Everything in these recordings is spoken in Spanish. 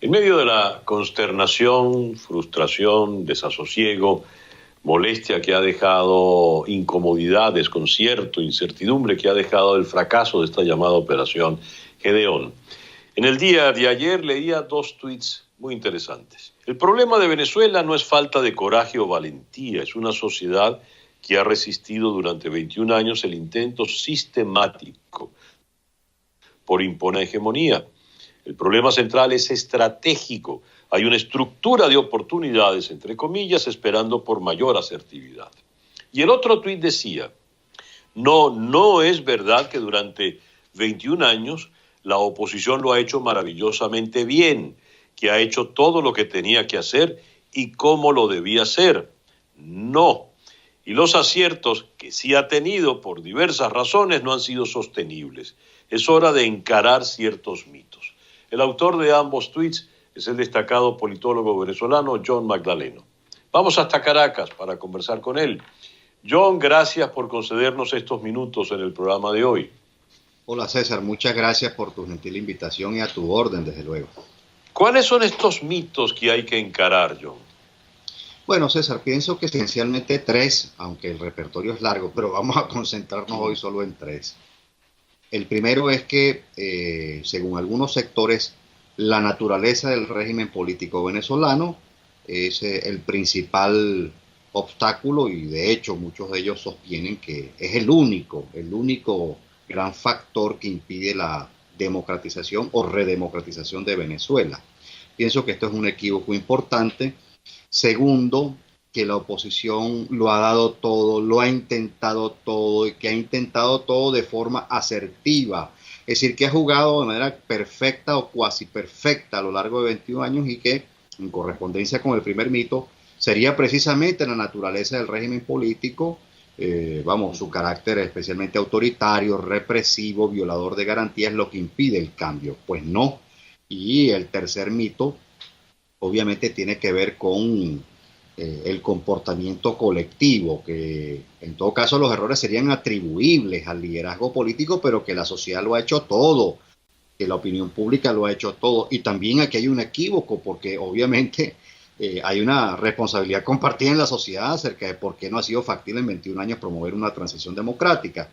En medio de la consternación, frustración, desasosiego, molestia que ha dejado, incomodidad, desconcierto, incertidumbre que ha dejado el fracaso de esta llamada Operación Gedeón. En el día de ayer leía dos tweets muy interesantes. El problema de Venezuela no es falta de coraje o valentía, es una sociedad que ha resistido durante 21 años el intento sistemático por imponer hegemonía. El problema central es estratégico. Hay una estructura de oportunidades, entre comillas, esperando por mayor asertividad. Y el otro tuit decía, no es verdad que durante 21 años la oposición lo ha hecho maravillosamente bien, que ha hecho todo lo que tenía que hacer y cómo lo debía hacer. No. Y los aciertos que sí ha tenido por diversas razones no han sido sostenibles. Es hora de encarar ciertos mitos. El autor de ambos tweets es el destacado politólogo venezolano John Magdaleno. Vamos hasta Caracas para conversar con él. John, gracias por concedernos estos minutos en el programa de hoy. Hola César, muchas gracias por tu gentil invitación y a tu orden, desde luego. ¿Cuáles son estos mitos que hay que encarar, John? Bueno, César, pienso que esencialmente tres, aunque el repertorio es largo, pero vamos a concentrarnos hoy solo en tres. El primero es que, según algunos sectores, la naturaleza del régimen político venezolano es el principal obstáculo y de hecho muchos de ellos sostienen que es el único gran factor que impide la democratización o redemocratización de Venezuela. Pienso que esto es un equívoco importante. Segundo, que la oposición lo ha dado todo, lo ha intentado todo y que ha intentado todo de forma asertiva. Es decir, que ha jugado de manera perfecta o cuasi perfecta a lo largo de 21 años y que, en correspondencia con el primer mito, sería precisamente la naturaleza del régimen político, su carácter especialmente autoritario, represivo, violador de garantías, lo que impide el cambio. Pues no. Y el tercer mito, obviamente, tiene que ver con el comportamiento colectivo, que en todo caso los errores serían atribuibles al liderazgo político, pero que la sociedad lo ha hecho todo, que la opinión pública lo ha hecho todo. Y también aquí hay un equívoco, porque obviamente hay una responsabilidad compartida en la sociedad acerca de por qué no ha sido factible en 21 años promover una transición democrática.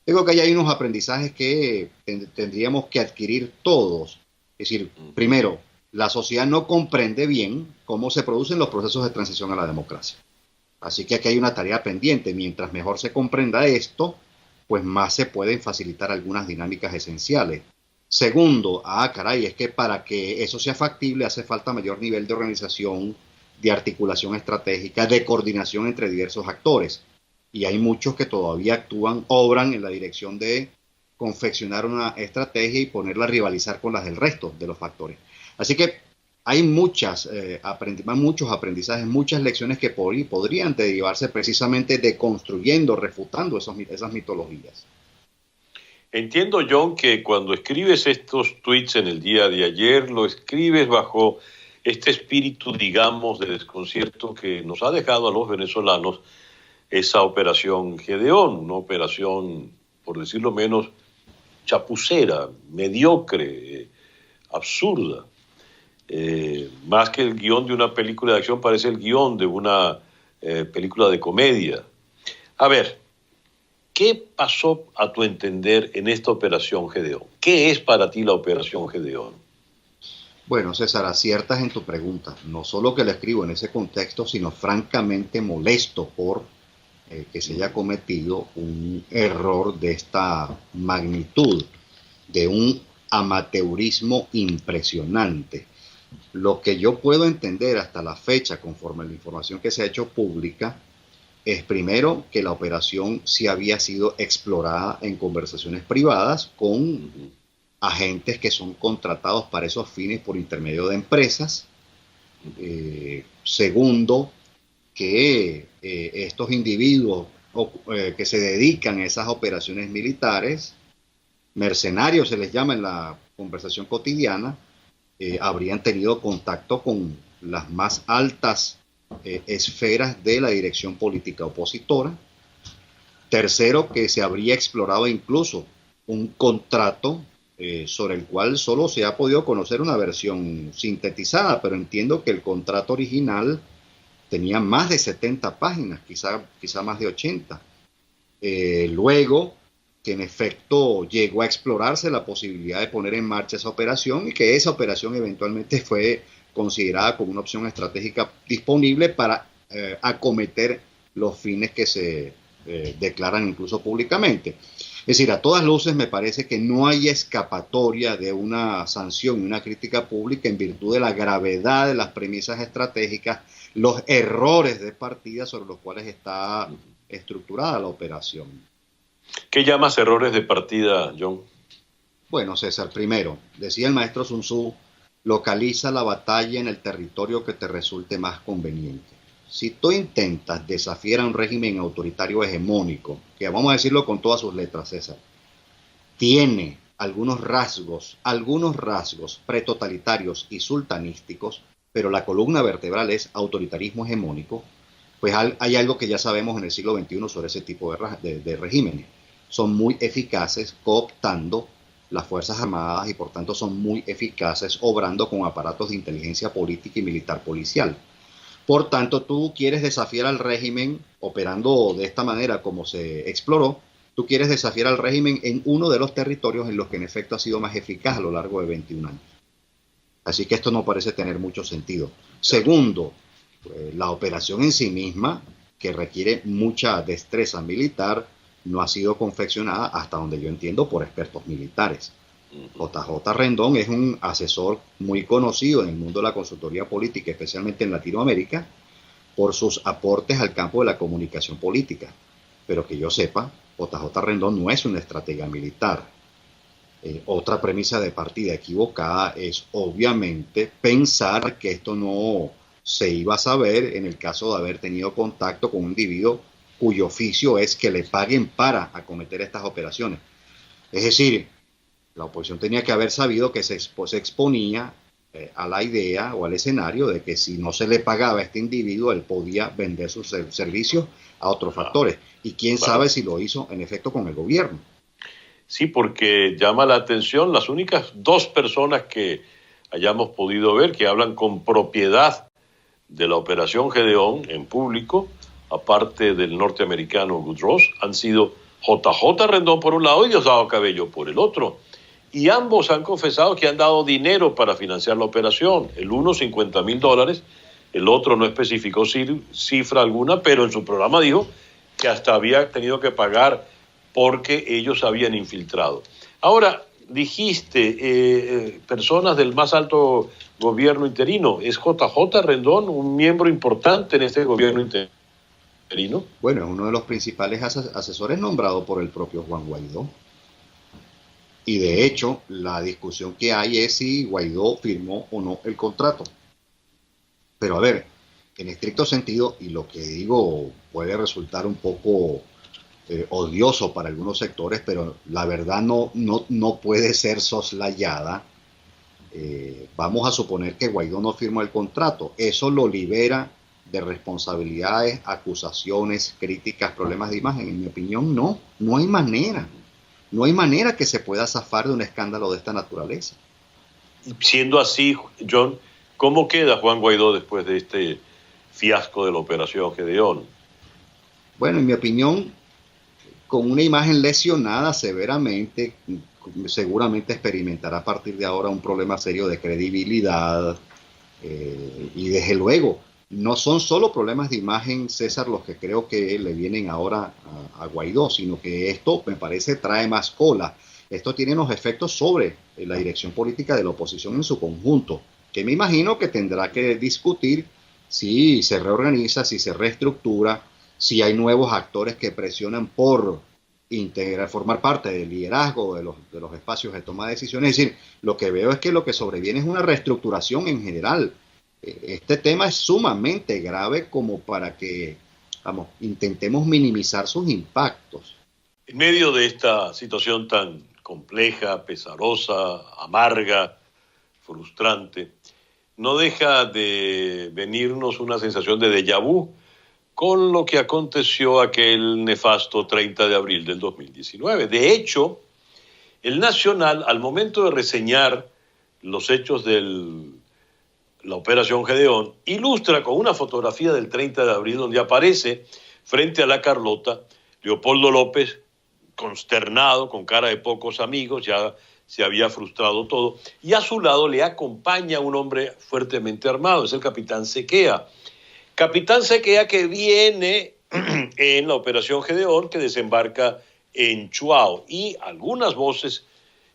Digo que ahí hay unos aprendizajes que tendríamos que adquirir todos. Es decir, primero, la sociedad no comprende bien cómo se producen los procesos de transición a la democracia. Así que aquí hay una tarea pendiente. Mientras mejor se comprenda esto, pues más se pueden facilitar algunas dinámicas esenciales. Segundo, es que para que eso sea factible hace falta mayor nivel de organización, de articulación estratégica, de coordinación entre diversos actores. Y hay muchos que todavía obran en la dirección de confeccionar una estrategia y ponerla a rivalizar con las del resto de los factores. Así que hay muchos aprendizajes, muchas lecciones que podrían derivarse precisamente de construyendo, refutando esas mitologías. Entiendo, John, que cuando escribes estos tweets en el día de ayer, lo escribes bajo este espíritu, digamos, de desconcierto que nos ha dejado a los venezolanos esa operación Gedeón, una operación, por decirlo menos, chapucera, mediocre, absurda. Más que el guión de una película de acción, parece el guión de una película de comedia. A ver, ¿qué pasó a tu entender en esta operación Gedeón? ¿Qué es para ti la operación Gedeón? Bueno, César, aciertas en tu pregunta. No solo que la escribo en ese contexto, sino francamente molesto por que se haya cometido un error de esta magnitud, de un amateurismo impresionante. Lo que yo puedo entender hasta la fecha, conforme a la información que se ha hecho pública, es primero que la operación sí había sido explorada en conversaciones privadas con agentes que son contratados para esos fines por intermedio de empresas. Segundo, que estos individuos que se dedican a esas operaciones militares, mercenarios se les llama en la conversación cotidiana, habrían tenido contacto con las más altas esferas de la dirección política opositora. Tercero, que se habría explorado incluso un contrato sobre el cual solo se ha podido conocer una versión sintetizada, pero entiendo que el contrato original tenía más de 70 páginas, quizá más de 80. Luego, que en efecto llegó a explorarse la posibilidad de poner en marcha esa operación y que esa operación eventualmente fue considerada como una opción estratégica disponible para acometer los fines que se declaran incluso públicamente. Es decir, a todas luces me parece que no hay escapatoria de una sanción y una crítica pública en virtud de la gravedad de las premisas estratégicas, los errores de partida sobre los cuales está estructurada la operación. ¿Qué llamas errores de partida, John? Bueno, César, primero, decía el maestro Sun Tzu, localiza la batalla en el territorio que te resulte más conveniente. Si tú intentas desafiar a un régimen autoritario hegemónico, que vamos a decirlo con todas sus letras, César, tiene algunos rasgos pretotalitarios y sultanísticos, pero la columna vertebral es autoritarismo hegemónico, pues hay algo que ya sabemos en el siglo XXI sobre ese tipo de regímenes. Son muy eficaces cooptando las Fuerzas Armadas y por tanto son muy eficaces obrando con aparatos de inteligencia política y militar policial. Por tanto, tú quieres desafiar al régimen operando de esta manera como se exploró, tú quieres desafiar al régimen en uno de los territorios en los que en efecto ha sido más eficaz a lo largo de 21 años. Así que esto no parece tener mucho sentido. Segundo, la operación en sí misma, que requiere mucha destreza militar, no ha sido confeccionada, hasta donde yo entiendo, por expertos militares. JJ Rendón es un asesor muy conocido en el mundo de la consultoría política, especialmente en Latinoamérica, por sus aportes al campo de la comunicación política. Pero que yo sepa, JJ Rendón no es una estratega militar. Otra premisa de partida equivocada es obviamente pensar que esto no se iba a saber en el caso de haber tenido contacto con un individuo cuyo oficio es que le paguen para acometer estas operaciones. Es decir, la oposición tenía que haber sabido que se exponía a la idea o al escenario de que si no se le pagaba a este individuo, él podía vender sus servicios a otros factores. Y quién sabe si lo hizo en efecto con el gobierno. Sí, porque llama la atención las únicas dos personas que hayamos podido ver que hablan con propiedad de la operación Gedeón en público, aparte del norteamericano Goodross, han sido JJ Rendón por un lado y Diosdado Cabello por el otro. Y ambos han confesado que han dado dinero para financiar la operación. El uno $50,000, el otro no especificó cifra alguna, pero en su programa dijo que hasta había tenido que pagar porque ellos habían infiltrado. Ahora, dijiste, personas del más alto gobierno interino. ¿Es JJ Rendón un miembro importante en este gobierno interino? Bueno, es uno de los principales asesores nombrado por el propio Juan Guaidó. Y de hecho, la discusión que hay es si Guaidó firmó o no el contrato. Pero a ver, en estricto sentido, y lo que digo puede resultar un poco odioso para algunos sectores, pero la verdad no puede ser soslayada. Vamos a suponer que Guaidó no firmó el contrato. Eso lo libera de responsabilidades, acusaciones, críticas, problemas de imagen. En mi opinión, no hay manera. No hay manera que se pueda zafar de un escándalo de esta naturaleza. Siendo así, John, ¿cómo queda Juan Guaidó después de este fiasco de la operación Gedeón? Bueno, en mi opinión, con una imagen lesionada severamente, seguramente experimentará a partir de ahora un problema serio de credibilidad y desde luego no son solo problemas de imagen, César, los que creo que le vienen ahora a Guaidó, sino que esto me parece trae más cola. Esto tiene unos efectos sobre la dirección política de la oposición en su conjunto, que me imagino que tendrá que discutir si se reorganiza, si se reestructura, si hay nuevos actores que presionan por integrar, formar parte del liderazgo de los espacios de toma de decisiones. Es decir, lo que veo es que lo que sobreviene es una reestructuración en general. Este tema es sumamente grave como para que, intentemos minimizar sus impactos. En medio de esta situación tan compleja, pesarosa, amarga, frustrante, no deja de venirnos una sensación de déjà vu con lo que aconteció aquel nefasto 30 de abril del 2019. De hecho, El Nacional, al momento de reseñar los hechos de la Operación Gedeón, ilustra con una fotografía del 30 de abril donde aparece frente a la Carlota Leopoldo López, consternado, con cara de pocos amigos, ya se había frustrado todo, y a su lado le acompaña un hombre fuertemente armado, es el capitán Sequea. Capitán Sequea que viene en la Operación Gedeón, que desembarca en Chuao, y algunas voces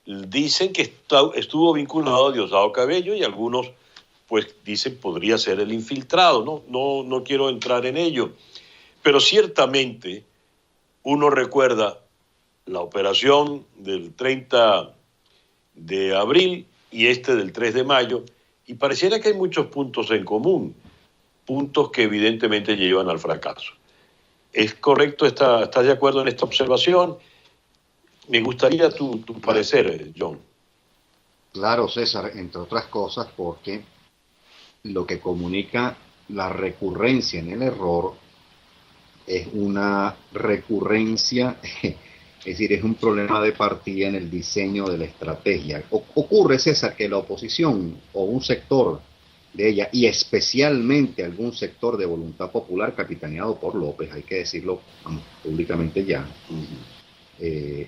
dicen que estuvo vinculado a Diosdado Cabello y algunos pues dicen podría ser el infiltrado, no quiero entrar en ello, pero ciertamente uno recuerda la operación del 30 de abril y del 3 de mayo, y pareciera que hay muchos puntos en común, puntos que evidentemente llevan al fracaso. ¿Es correcto? ¿Estás de acuerdo en esta observación? Me gustaría tu parecer, John. Claro, César, entre otras cosas, porque lo que comunica la recurrencia en el error es una recurrencia, es decir, es un problema de partida en el diseño de la estrategia. Ocurre, César, que la oposición o un sector de ella, y especialmente algún sector de Voluntad Popular capitaneado por López, hay que decirlo públicamente ya,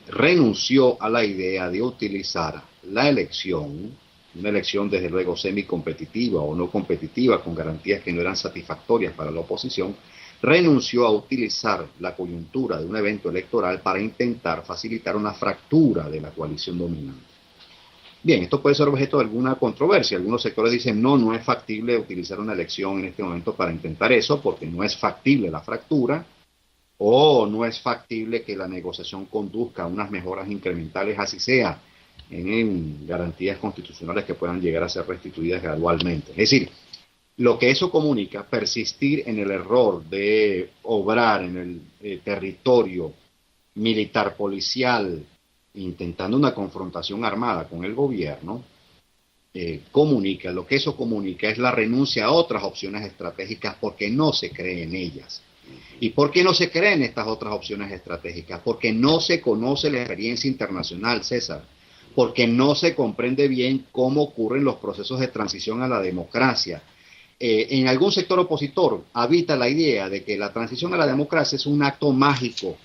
renunció a la idea de utilizar la elección, una elección desde luego semicompetitiva o no competitiva, con garantías que no eran satisfactorias para la oposición, renunció a utilizar la coyuntura de un evento electoral para intentar facilitar una fractura de la coalición dominante. Bien, esto puede ser objeto de alguna controversia. Algunos sectores dicen no es factible utilizar una elección en este momento para intentar eso, porque no es factible la fractura, o no es factible que la negociación conduzca a unas mejoras incrementales, así sea, en garantías constitucionales que puedan llegar a ser restituidas gradualmente. Es decir, lo que eso comunica, persistir en el error de obrar en el territorio militar policial, intentando una confrontación armada con el gobierno, lo que eso comunica es la renuncia a otras opciones estratégicas porque no se cree en ellas. ¿Y por qué no se cree en estas otras opciones estratégicas? Porque no se conoce la experiencia internacional, César, porque no se comprende bien cómo ocurren los procesos de transición a la democracia. En algún sector opositor habita la idea de que la transición a la democracia es un acto mágico.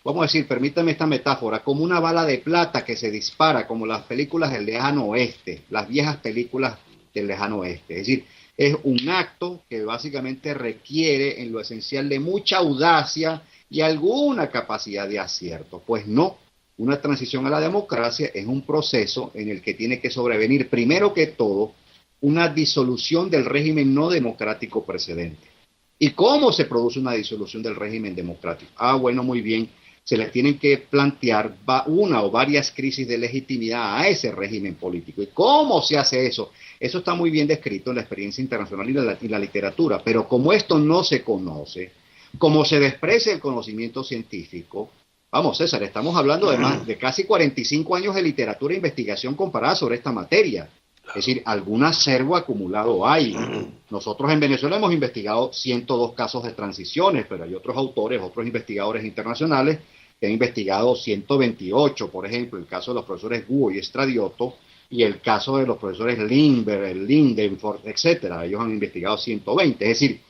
Vamos a decir, permítame esta metáfora, como una bala de plata que se dispara, como las películas del lejano oeste, las viejas películas del lejano oeste. Es decir, es un acto que básicamente requiere en lo esencial de mucha audacia y alguna capacidad de acierto. Pues no, una transición a la democracia es un proceso en el que tiene que sobrevenir primero que todo una disolución del régimen no democrático precedente. ¿Y cómo se produce una disolución del régimen democrático? Bueno, muy bien. Se le tienen que plantear una o varias crisis de legitimidad a ese régimen político. ¿Y cómo se hace eso? Eso está muy bien descrito en la experiencia internacional y la literatura, pero como esto no se conoce, como se desprecia el conocimiento científico, vamos, César, estamos hablando de casi 45 años de literatura e investigación comparada sobre esta materia. Es decir, algún acervo acumulado hay. Nosotros en Venezuela hemos investigado 102 casos de transiciones, pero hay otros autores, otros investigadores internacionales que han investigado 128, por ejemplo, el caso de los profesores Guo y Estradioto, y el caso de los profesores Lindbergh, Lindenford, etcétera. Ellos han investigado 120. Es decir,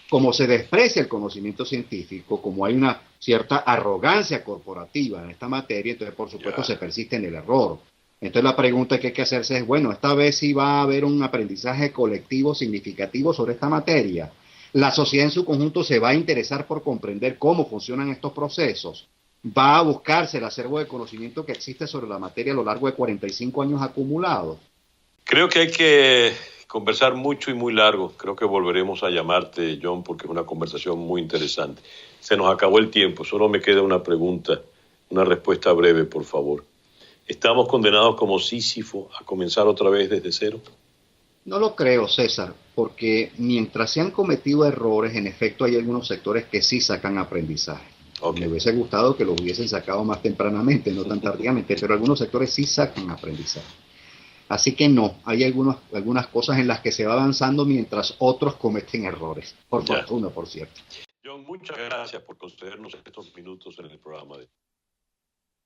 como se desprecia el conocimiento científico, como hay una cierta arrogancia corporativa en esta materia, entonces por supuesto se persiste en el error. Entonces la pregunta que hay que hacerse es, bueno, esta vez sí va a haber un aprendizaje colectivo significativo sobre esta materia. La sociedad en su conjunto se va a interesar por comprender cómo funcionan estos procesos. Va a buscarse el acervo de conocimiento que existe sobre la materia a lo largo de 45 años acumulados. Creo que hay que conversar mucho y muy largo. Creo que volveremos a llamarte, John, porque es una conversación muy interesante. Se nos acabó el tiempo. Solo me queda una pregunta, una respuesta breve, por favor. ¿Estamos condenados como Sísifo a comenzar otra vez desde cero? No lo creo, César, porque mientras se han cometido errores, en efecto hay algunos sectores que sí sacan aprendizaje. Okay. Me hubiese gustado que lo hubiesen sacado más tempranamente, no tan tardíamente, pero algunos sectores sí sacan aprendizaje. Así que no, hay algunas cosas en las que se va avanzando mientras otros cometen errores. Por fortuna, por cierto. John, muchas gracias por concedernos estos minutos en el programa de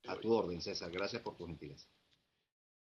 A tu orden, César. Gracias por tu gentileza.